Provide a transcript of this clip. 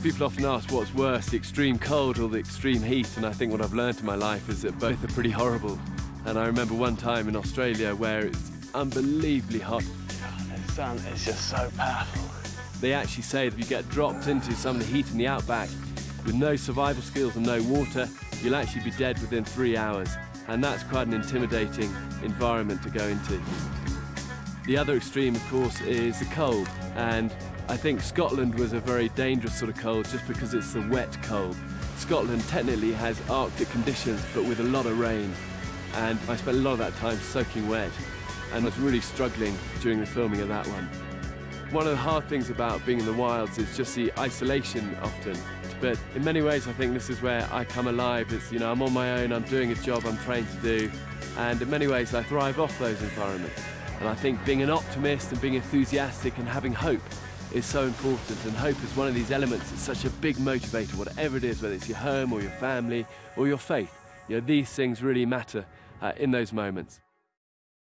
People often ask what's worse, the extreme cold or the extreme heat, and I think what I've learned in my life is that both are pretty horrible. And I remember one time in Australia where it's unbelievably hot. God, the sun is just so powerful. They actually say that if you get dropped into some of the heat in the outback with no survival skills and no water, you'll actually be dead within 3 hours. And that's quite an intimidating environment to go into. The other extreme, of course, is the cold. And I think Scotland was a very dangerous sort of cold just because it's the wet cold. Scotland technically has Arctic conditions, but with a lot of rain. And I spent a lot of that time soaking wet and was really struggling during the filming of that one. One of the hard things about being in the wilds is just the isolation often. But in many ways, I think this is where I come alive. It's, you know, I'm on my own, I'm doing a job I'm trained to do. And in many ways, I thrive off those environments. And I think being an optimist and being enthusiastic and having hope is so important. And hope is one of these elements that's such a big motivator, whatever it is, whether it's your home or your family or your faith. You know, these things really matter in those moments.